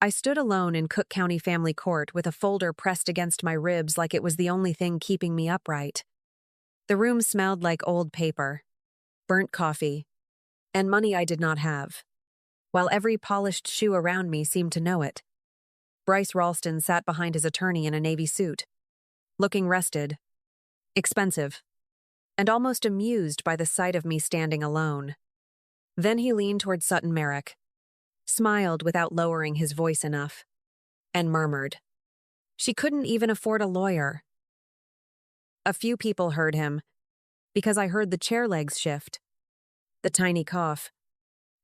I stood alone in Cook County Family Court with a folder pressed against my ribs like it was the only thing keeping me upright. The room smelled like old paper, burnt coffee, and money I did not have, while every polished shoe around me seemed to know it. Bryce Ralston sat behind his attorney in a navy suit, looking rested, expensive, and almost amused by the sight of me standing alone. Then he leaned toward Sutton Merrick, smiled without lowering his voice enough, and murmured, "She couldn't even afford a lawyer." A few people heard him, because I heard the chair legs shift, the tiny cough,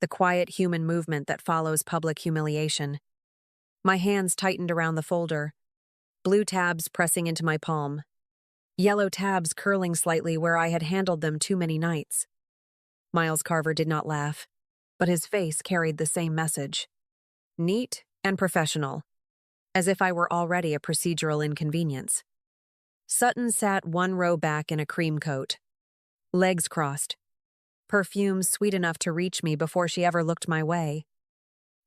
the quiet human movement that follows public humiliation. My hands tightened around the folder, blue tabs pressing into my palm, yellow tabs curling slightly where I had handled them too many nights. Miles Carver did not laugh, but his face carried the same message. Neat and professional, as if I were already a procedural inconvenience. Sutton sat one row back in a cream coat, legs crossed, perfume sweet enough to reach me before she ever looked my way.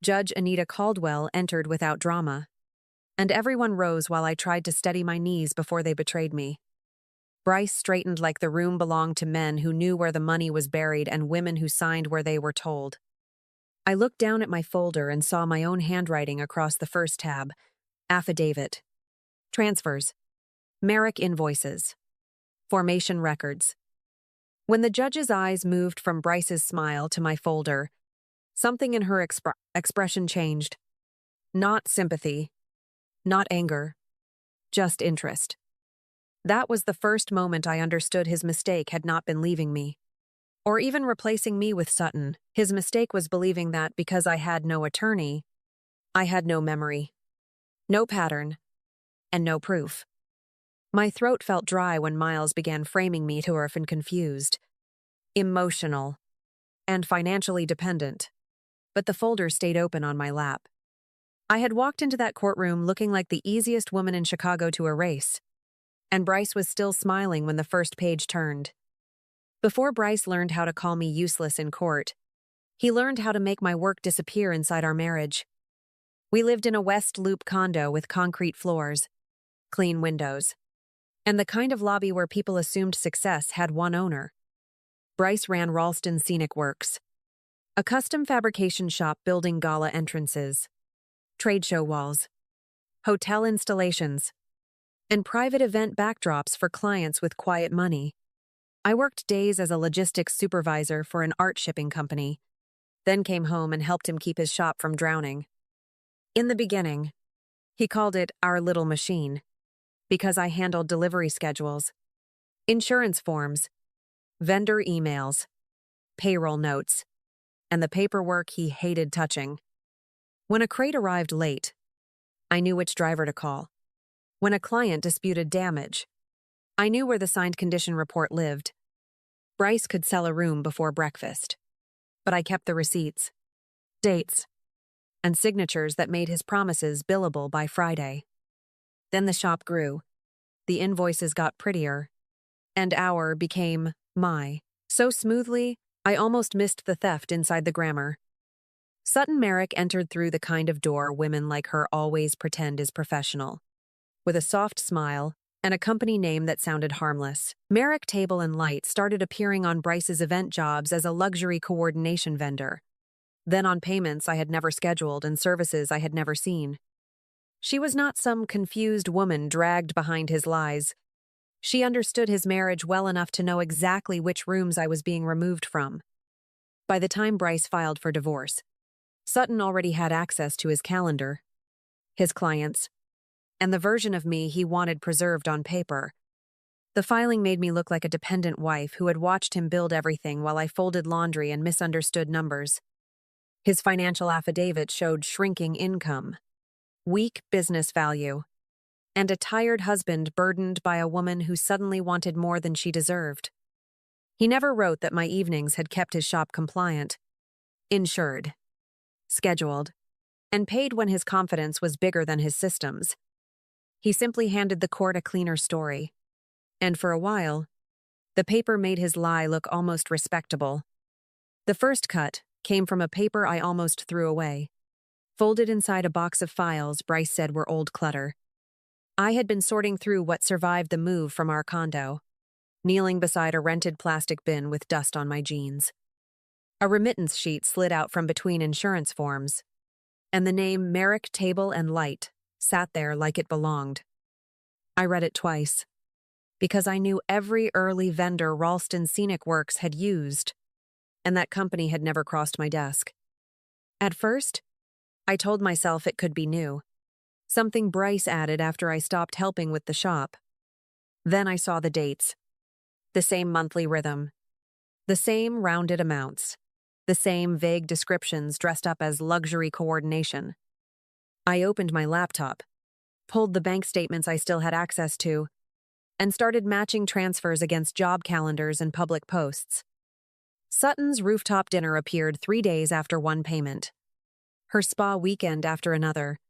Judge Anita Caldwell entered without drama, and everyone rose while I tried to steady my knees before they betrayed me. Bryce straightened like the room belonged to men who knew where the money was buried and women who signed where they were told. I looked down at my folder and saw my own handwriting across the first tab: affidavit, transfers, Merrick invoices, formation records. When the judge's eyes moved from Bryce's smile to my folder, something in her expression changed. Not sympathy, not anger, just interest. That was the first moment I understood his mistake had not been leaving me, or even replacing me with Sutton. His mistake was believing that because I had no attorney, I had no memory, no pattern, and no proof. My throat felt dry when Miles began framing me to orphan confused, emotional, and financially dependent, but the folder stayed open on my lap. I had walked into that courtroom looking like the easiest woman in Chicago to erase, and Bryce was still smiling when the first page turned. Before Bryce learned how to call me useless in court, he learned how to make my work disappear inside our marriage. We lived in a West Loop condo with concrete floors, clean windows, and the kind of lobby where people assumed success had one owner. Bryce ran Ralston Scenic Works, a custom fabrication shop building gala entrances, trade show walls, hotel installations, and private event backdrops for clients with quiet money. I worked days as a logistics supervisor for an art shipping company, then came home and helped him keep his shop from drowning. In the beginning, he called it our little machine, because I handled delivery schedules, insurance forms, vendor emails, payroll notes, and the paperwork he hated touching. When a crate arrived late, I knew which driver to call. When a client disputed damage, I knew where the signed condition report lived. Bryce could sell a room before breakfast, but I kept the receipts, dates, and signatures that made his promises billable by Friday. Then the shop grew, the invoices got prettier, and our became my. So smoothly, I almost missed the theft inside the grammar. Sutton Merrick entered through the kind of door women like her always pretend is professional, with a soft smile and a company name that sounded harmless. Merrick Table and Light started appearing on Bryce's event jobs as a luxury coordination vendor, then on payments I had never scheduled and services I had never seen. She was not some confused woman dragged behind his lies. She understood his marriage well enough to know exactly which rooms I was being removed from. By the time Bryce filed for divorce, Sutton already had access to his calendar, his clients, and the version of me he wanted preserved on paper. The filing made me look like a dependent wife who had watched him build everything while I folded laundry and misunderstood numbers. His financial affidavit showed shrinking income, weak business value, and a tired husband burdened by a woman who suddenly wanted more than she deserved. He never wrote that my evenings had kept his shop compliant, insured, scheduled, and paid when his confidence was bigger than his systems. He simply handed the court a cleaner story, and for a while, the paper made his lie look almost respectable. The first cut came from a paper I almost threw away. Folded inside a box of files Bryce said were old clutter. I had been sorting through what survived the move from our condo, kneeling beside a rented plastic bin with dust on my jeans. A remittance sheet slid out from between insurance forms, and the name Merrick Table and Light sat there like it belonged. I read it twice, because I knew every early vendor Ralston Scenic Works had used, and that company had never crossed my desk. At first, I told myself it could be new, something Bryce added after I stopped helping with the shop. Then I saw the dates. The same monthly rhythm. The same rounded amounts. The same vague descriptions dressed up as luxury coordination. I opened my laptop, pulled the bank statements I still had access to, and started matching transfers against job calendars and public posts. Sutton's rooftop dinner appeared 3 days after one payment. Her spa weekend after another.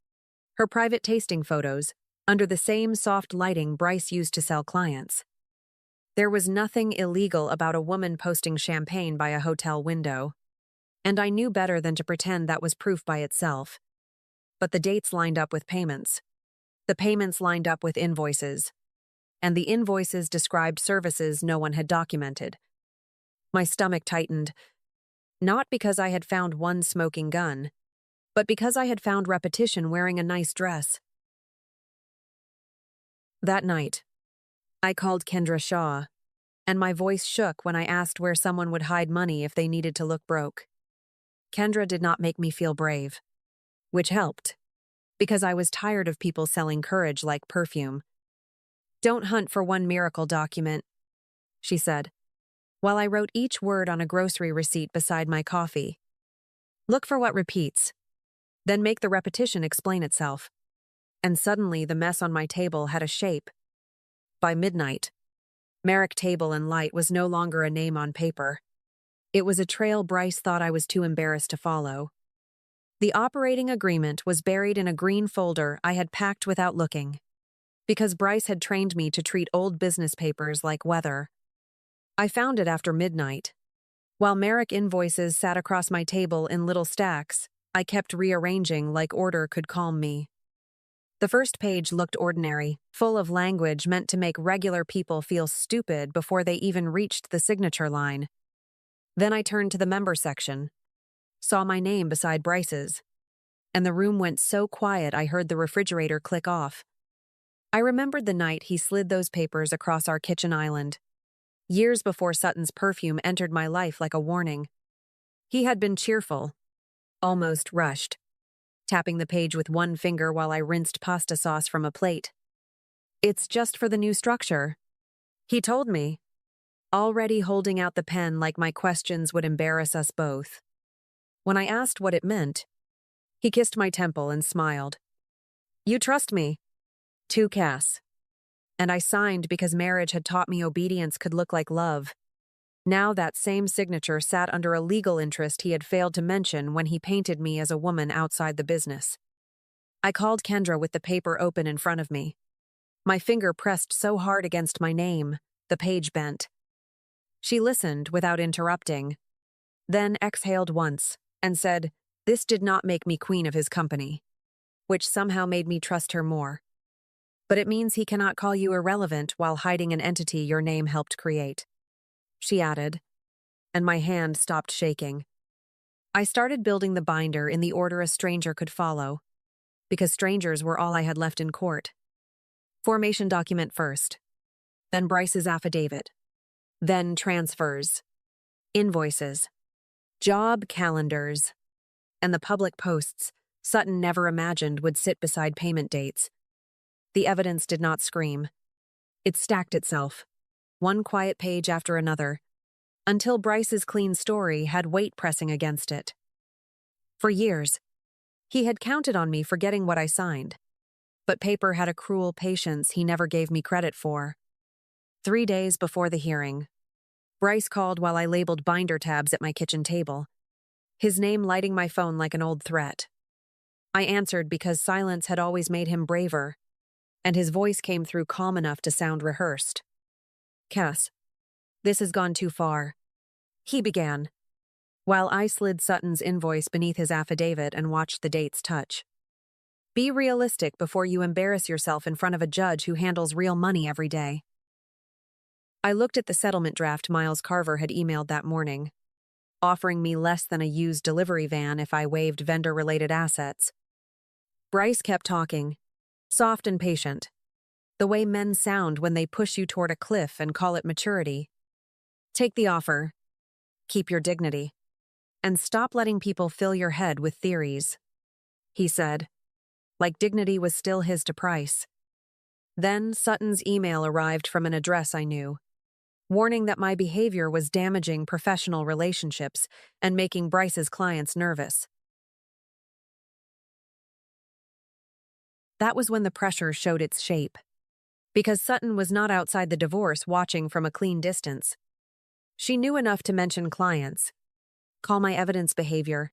Her private tasting photos, under the same soft lighting Bryce used to sell clients. There was nothing illegal about a woman posting champagne by a hotel window, and I knew better than to pretend that was proof by itself. But the dates lined up with payments. The payments lined up with invoices. And the invoices described services no one had documented. My stomach tightened, not because I had found one smoking gun, but because I had found repetition wearing a nice dress. That night, I called Kendra Shaw, and my voice shook when I asked where someone would hide money if they needed to look broke. Kendra did not make me feel brave, which helped, because I was tired of people selling courage like perfume. "Don't hunt for one miracle document," she said, while I wrote each word on a grocery receipt beside my coffee. "Look for what repeats. Then make the repetition explain itself." And suddenly the mess on my table had a shape. By midnight, Merrick Table and Light was no longer a name on paper. It was a trail Bryce thought I was too embarrassed to follow. The operating agreement was buried in a green folder I had packed without looking, because Bryce had trained me to treat old business papers like weather. I found it after midnight. While Merrick invoices sat across my table in little stacks, I kept rearranging like order could calm me. The first page looked ordinary, full of language meant to make regular people feel stupid before they even reached the signature line. Then I turned to the member section, saw my name beside Bryce's, and the room went so quiet I heard the refrigerator click off. I remembered the night he slid those papers across our kitchen island, years before Sutton's perfume entered my life like a warning. He had been cheerful, almost rushed, tapping the page with one finger while I rinsed pasta sauce from a plate. "It's just for the new structure," he told me, already holding out the pen like my questions would embarrass us both. When I asked what it meant, he kissed my temple and smiled. "You trust me?" "To Cass." And I signed because marriage had taught me obedience could look like love. Now that same signature sat under a legal interest he had failed to mention when he painted me as a woman outside the business. I called Kendra with the paper open in front of me. My finger pressed so hard against my name, the page bent. She listened without interrupting, then exhaled once and said, "This did not make me queen of his company," which somehow made me trust her more. "But it means he cannot call you irrelevant while hiding an entity your name helped create," she added, and my hand stopped shaking. I started building the binder in the order a stranger could follow, because strangers were all I had left in court. Formation document first, then Bryce's affidavit, then transfers, invoices, job calendars, and the public posts Sutton never imagined would sit beside payment dates. The evidence did not scream. It stacked itself, one quiet page after another, until Bryce's clean story had weight pressing against it. For years, he had counted on me forgetting what I signed, but paper had a cruel patience he never gave me credit for. 3 days before the hearing, Bryce called while I labeled binder tabs at my kitchen table, his name lighting my phone like an old threat. I answered because silence had always made him braver, and his voice came through calm enough to sound rehearsed. "Cass, this has gone too far," he began. while I slid Sutton's invoice beneath his affidavit and watched the dates touch. Be realistic before you embarrass yourself in front of a judge who handles real money every day. I looked at the settlement draft Miles Carver had emailed that morning, offering me less than a used delivery van if I waived vendor-related assets. Bryce kept talking, soft and patient, the way men sound when they push you toward a cliff and call it maturity. Take the offer, keep your dignity, and stop letting people fill your head with theories, he said, like dignity was still his to price. Then Sutton's email arrived from an address I knew, warning that my behavior was damaging professional relationships and making Bryce's clients nervous. That was when the pressure showed its shape. Because Sutton was not outside the divorce watching from a clean distance. She knew enough to mention clients, call my evidence behavior,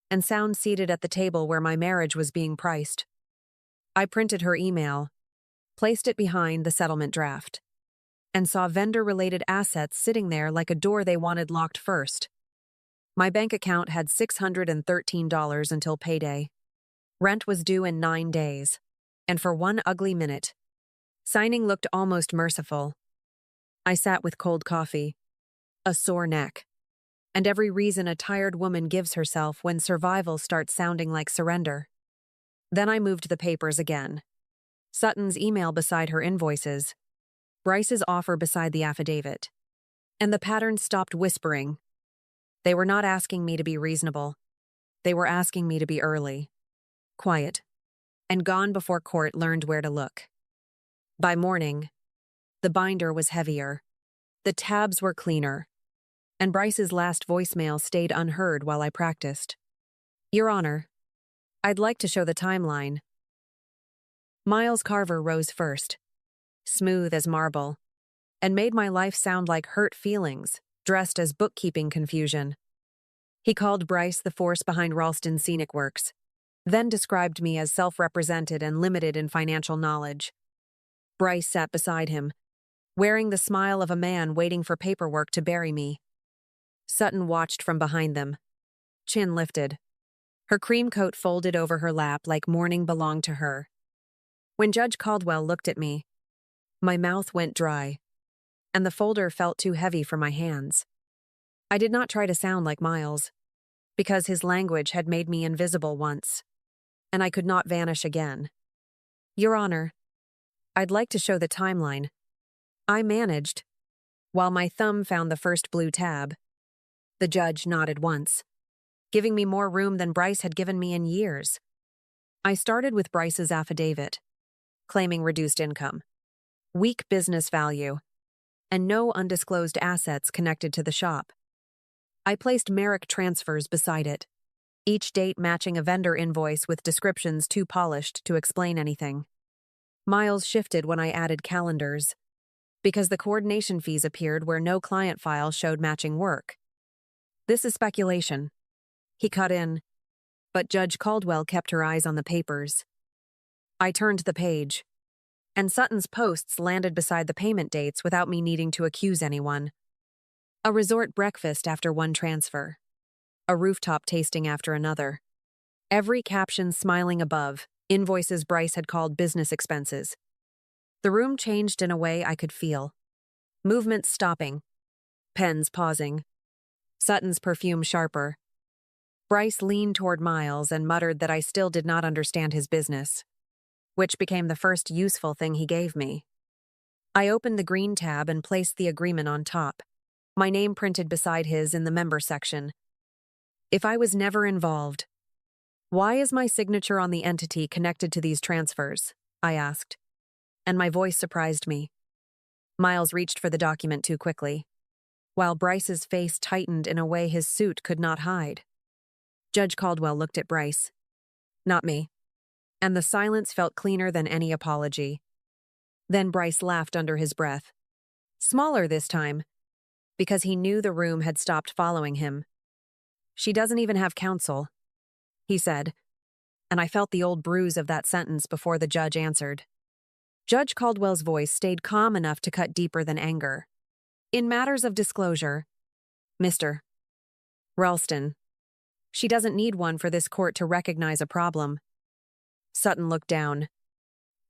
and sound seated at the table where my marriage was being priced. I printed her email, placed it behind the settlement draft, and saw vendor-related assets sitting there like a door they wanted locked first. My bank account had $613 until payday. Rent was due in 9 days, and for one ugly minute, signing looked almost merciful. I sat with cold coffee, a sore neck, and every reason a tired woman gives herself when survival starts sounding like surrender. Then I moved the papers again. Sutton's email beside her invoices, Bryce's offer beside the affidavit. And the pattern stopped whispering. They were not asking me to be reasonable. They were asking me to be early, quiet, and gone before court learned where to look. By morning, the binder was heavier, the tabs were cleaner, and Bryce's last voicemail stayed unheard while I practiced. Your Honor, I'd like to show the timeline. Miles Carver rose first, smooth as marble, and made my life sound like hurt feelings, dressed as bookkeeping confusion. He called Bryce the force behind Ralston Scenic Works, then described me as self-represented and limited in financial knowledge. Bryce sat beside him, wearing the smile of a man waiting for paperwork to bury me. Sutton watched from behind them, chin lifted, her cream coat folded over her lap like morning belonged to her. When Judge Caldwell looked at me, my mouth went dry, and the folder felt too heavy for my hands. I did not try to sound like Miles, because his language had made me invisible once, and I could not vanish again. Your Honor, I'd like to show the timeline. I managed, while my thumb found the first blue tab. The judge nodded once, giving me more room than Bryce had given me in years. I started with Bryce's affidavit, claiming reduced income, weak business value, and no undisclosed assets connected to the shop. I placed Merrick transfers beside it, each date matching a vendor invoice with descriptions too polished to explain anything. Miles shifted when I added calendars, because the coordination fees appeared where no client file showed matching work. This is speculation, he cut in, but Judge Caldwell kept her eyes on the papers. I turned the page, and Sutton's posts landed beside the payment dates without me needing to accuse anyone. A resort breakfast after one transfer, a rooftop tasting after another. Every caption smiling above, invoices Bryce had called business expenses. The room changed in a way I could feel. Movements stopping, pens pausing, Sutton's perfume sharper. Bryce leaned toward Miles and muttered that I still did not understand his business, which became the first useful thing he gave me. I opened the green tab and placed the agreement on top, my name printed beside his in the member section. If I was never involved, why is my signature on the entity connected to these transfers? I asked, and my voice surprised me. Miles reached for the document too quickly, while Bryce's face tightened in a way his suit could not hide. Judge Caldwell looked at Bryce, not me, and the silence felt cleaner than any apology. Then Bryce laughed under his breath, smaller this time, because he knew the room had stopped following him. She doesn't even have counsel, he said, and I felt the old bruise of that sentence before the judge answered. Judge Caldwell's voice stayed calm enough to cut deeper than anger. In matters of disclosure, Mr. Ralston. She doesn't need one for this court to recognize a problem. Sutton looked down.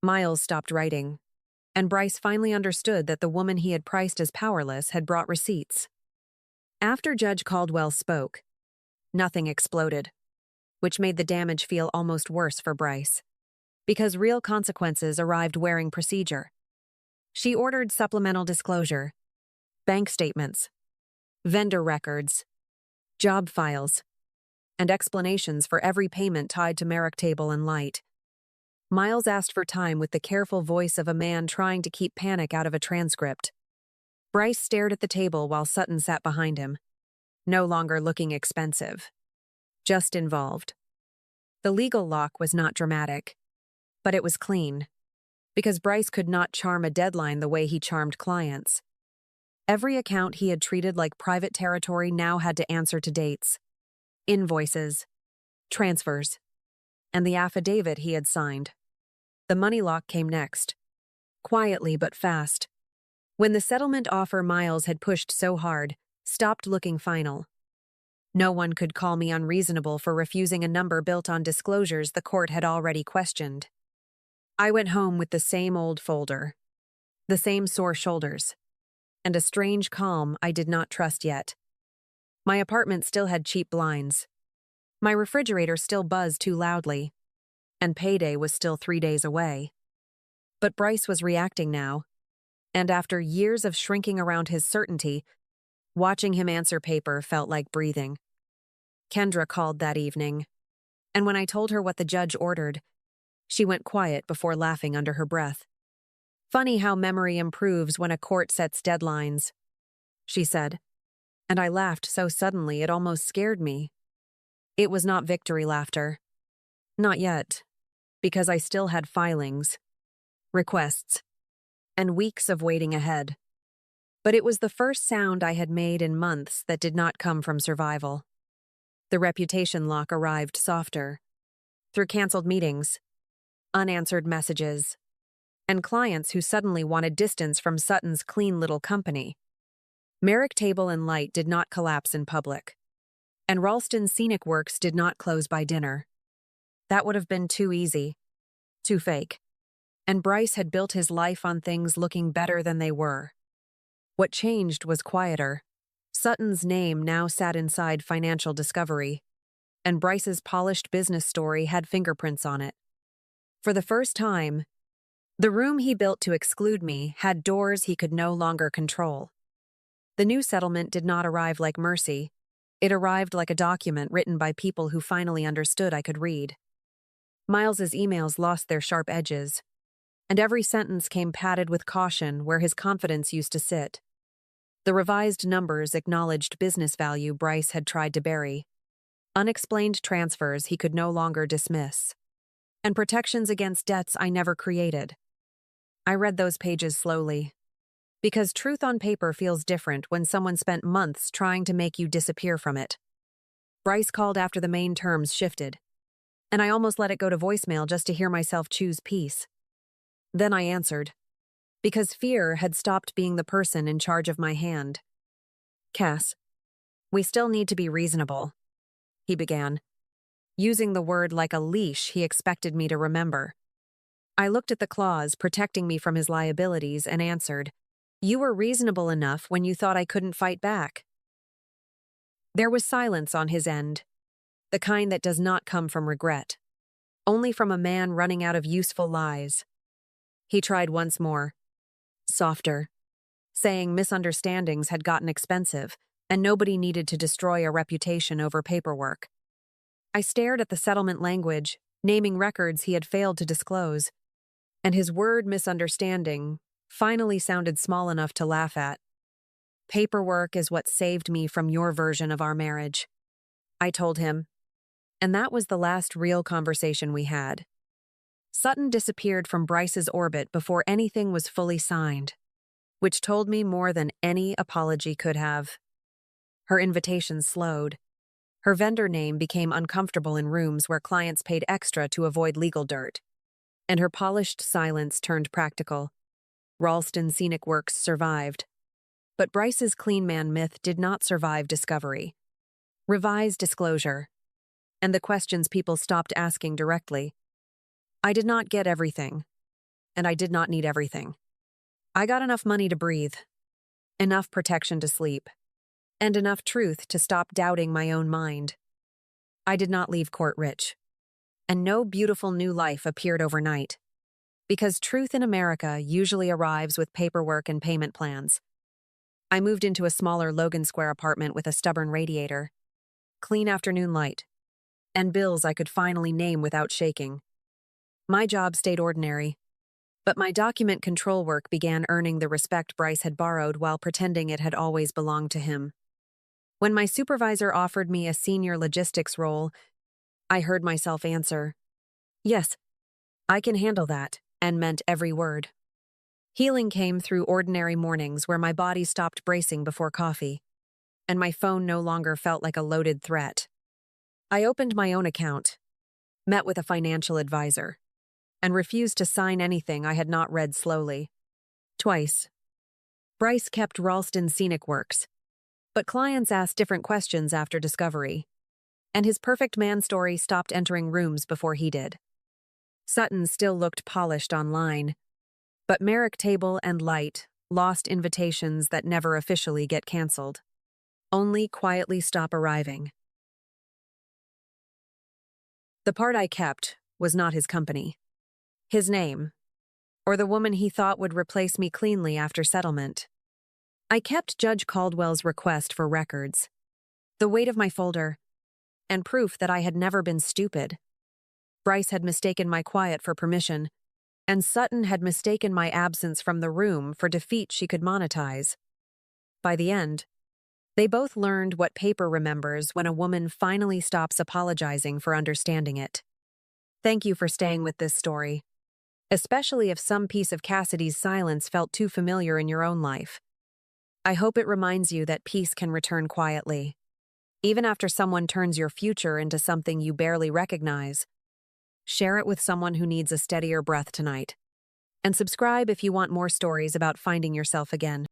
Miles stopped writing, and Bryce finally understood that the woman he had priced as powerless had brought receipts. After Judge Caldwell spoke, nothing exploded, which made the damage feel almost worse for Bryce, because real consequences arrived wearing procedure. She ordered supplemental disclosure, bank statements, vendor records, job files, and explanations for every payment tied to Merrick Table and Light. Miles asked for time with the careful voice of a man trying to keep panic out of a transcript. Bryce stared at the table while Sutton sat behind him, no longer looking expensive, just involved. The legal lock was not dramatic, but it was clean, because Bryce could not charm a deadline the way he charmed clients. Every account he had treated like private territory now had to answer to dates, invoices, transfers, and the affidavit he had signed. The money lock came next, quietly but fast. When the settlement offer Miles had pushed so hard stopped looking final. No one could call me unreasonable for refusing a number built on disclosures the court had already questioned. I went home with the same old folder, the same sore shoulders, and a strange calm I did not trust yet. My apartment still had cheap blinds. My refrigerator still buzzed too loudly, and payday was still 3 days away. But Bryce was reacting now, and after years of shrinking around his certainty, watching him answer paper felt like breathing. Kendra called that evening, and when I told her what the judge ordered, she went quiet before laughing under her breath. "Funny how memory improves when a court sets deadlines," she said, and I laughed so suddenly it almost scared me. It was not victory laughter. Not yet, because I still had filings, requests, and weeks of waiting ahead. But it was the first sound I had made in months that did not come from survival. The reputation lock arrived softer, through canceled meetings, unanswered messages, and clients who suddenly wanted distance from Sutton's clean little company. Merrick Table and Light did not collapse in public, and Ralston's scenic works did not close by dinner. That would have been too easy, too fake, and Bryce had built his life on things looking better than they were. What changed was quieter. Sutton's name now sat inside Financial Discovery, and Bryce's polished business story had fingerprints on it. For the first time, the room he built to exclude me had doors he could no longer control. The new settlement did not arrive like mercy. It arrived like a document written by people who finally understood I could read. Miles's emails lost their sharp edges, and every sentence came padded with caution where his confidence used to sit. The revised numbers acknowledged business value Bryce had tried to bury, unexplained transfers he could no longer dismiss, and protections against debts I never created. I read those pages slowly, because truth on paper feels different when someone spent months trying to make you disappear from it. Bryce called after the main terms shifted, and I almost let it go to voicemail just to hear myself choose peace. Then I answered, because fear had stopped being the person in charge of my hand. "Cass, we still need to be reasonable," he began, using the word like a leash he expected me to remember. I looked at the clause protecting me from his liabilities and answered, "You were reasonable enough when you thought I couldn't fight back." There was silence on his end, the kind that does not come from regret, only from a man running out of useful lies. He tried once more, softer, saying misunderstandings had gotten expensive and nobody needed to destroy a reputation over paperwork. I stared at the settlement language, naming records he had failed to disclose, and his word misunderstanding finally sounded small enough to laugh at. "Paperwork is what saved me from your version of our marriage," I told him, and that was the last real conversation we had. Sutton disappeared from Bryce's orbit before anything was fully signed, which told me more than any apology could have. Her invitation slowed. Her vendor name became uncomfortable in rooms where clients paid extra to avoid legal dirt, and her polished silence turned practical. Ralston's scenic works survived, but Bryce's clean man myth did not survive discovery. Revised disclosure, and the questions people stopped asking directly. I did not get everything, and I did not need everything. I got enough money to breathe, enough protection to sleep, and enough truth to stop doubting my own mind. I did not leave court rich, and no beautiful new life appeared overnight, because truth in America usually arrives with paperwork and payment plans. I moved into a smaller Logan Square apartment with a stubborn radiator, clean afternoon light, and bills I could finally name without shaking. My job stayed ordinary, but my document control work began earning the respect Bryce had borrowed while pretending it had always belonged to him. When my supervisor offered me a senior logistics role, I heard myself answer, "Yes, I can handle that," and meant every word. Healing came through ordinary mornings where my body stopped bracing before coffee, and my phone no longer felt like a loaded threat. I opened my own account, met with a financial advisor, and refused to sign anything I had not read slowly. Twice. Bryce kept Ralston Scenic Works, but clients asked different questions after discovery, and his perfect man story stopped entering rooms before he did. Sutton still looked polished online, but Merrick Table and Light lost invitations that never officially get canceled, only quietly stop arriving. The part I kept was not his company, his name, or the woman he thought would replace me cleanly after settlement. I kept Judge Caldwell's request for records, the weight of my folder, and proof that I had never been stupid. Bryce had mistaken my quiet for permission, and Sutton had mistaken my absence from the room for defeat she could monetize. By the end, they both learned what paper remembers when a woman finally stops apologizing for understanding it. Thank you for staying with this story, especially if some piece of Cassidy's silence felt too familiar in your own life. I hope it reminds you that peace can return quietly, even after someone turns your future into something you barely recognize. Share it with someone who needs a steadier breath tonight. And subscribe if you want more stories about finding yourself again.